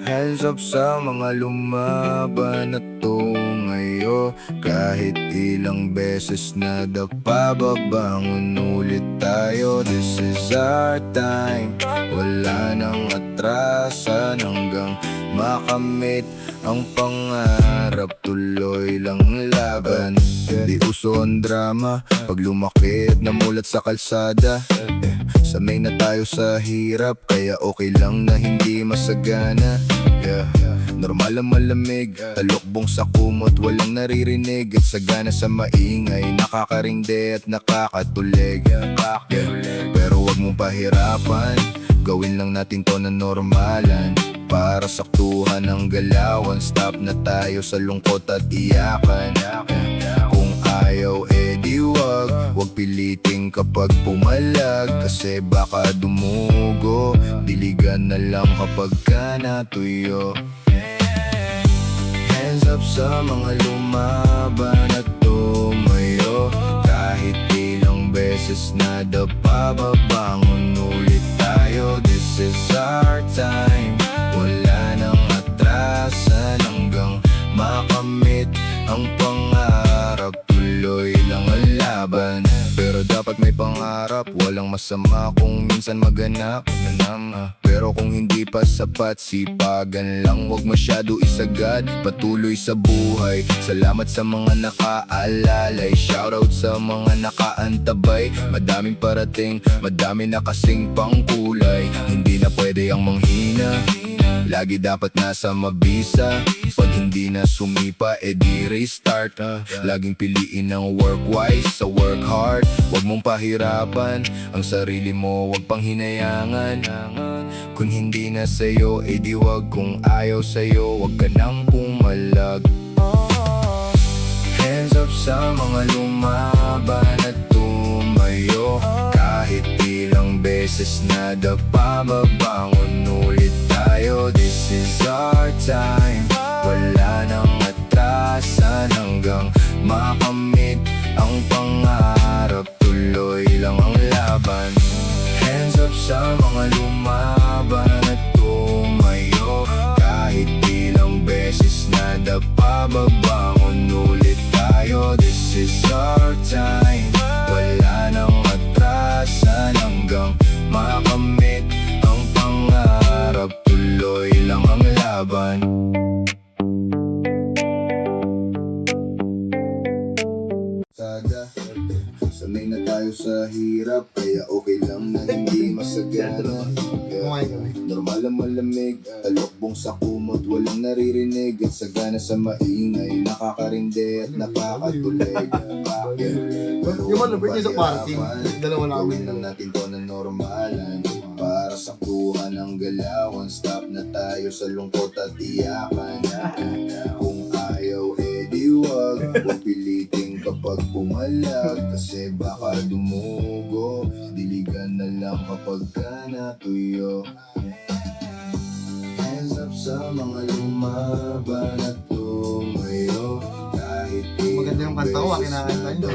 Hands up sa mga lumaban at tumayo. Kahit ilang beses na dapa, babangon ulit tayo. This is our time, wala nang atrasan hanggang makamit ang pangarap. Tuloy lang laban, di uso ang drama pag lumaki at namulat sa kalsada. Sanay na tayo sa hirap, kaya okay lang na hindi masagana. Normal ang malamig, talokbong sa kumot, walang naririnig. At sagana sa maingay, nakakarindi at nakakatulig. Pero wag mong pahirapan, gawin lang natin to na normalan. Para saktuhan ang galawan, stop na tayo sa lungkot at iyakan. Kung ayaw di wag piliting kapag pumalag. Kasi baka dumugo, diligan na lang kapag ka natuyo. Hands up sa mga lumaban at tumayo. Kahit ilang beses na dapa, babangon ulit tayo. This is our time, wala nang atrasan hanggang makamit ang pangarap. Tuloy lang ang laban, pero dapat may pangarap. Walang masama kung minsan maganap. Pero kung hindi pa sapat, sipagan lang, wag masyado isagad. Patuloy sa buhay, salamat sa mga nakaalalay. Shoutout sa mga nakaantabay. Madaming parating, madami na kasing pangkulay. Hindi na pwede ang manghina, lagi dapat nasa mabisa. Pag hindi na sumipa, di restart. Laging piliin ang work wise sa work hard. Wag mong pahirapan ang sarili mo, wag pang hinayangan. Kung hindi na sa'yo, di wag. Kung ayaw sa'yo, wag ka nang pumalag. Hands up sa mga lumaban at tumayo. Kahit ilang beses na dapa, babangon ulit tayo. This is our time, wala nang atrasan hanggang makamit ang pangarap. Tuloy lang ang laban. Hands up sa mga lumaban at tumayo. Kahit ilang beses na dapa, babangon ulit tayo. This is our time, wala nang atrasan hanggang makamit ang pangarap. Tuloy lang ang laban. Sanay na tayo sa hirap, kaya okay lang na hindi masagana. Normal ang malamig, talokbong sa kumot, walang naririnig. At sagana sa maingay, nakakarindi at nakakatulig. Pero huwag mong pahirapan, gawin lang natin to na normalan. Para saktuhan ang galawan, stop na tayo sa lungkot at iyakan. Kung ayaw di wag piliting kapag pumalag. Kasi baka dumugo, diligan na lang kapag ka natuyo. Hands up sa mga lumaban at tumayo. Kahit maganda yung kanta ko, kinakanta nyo.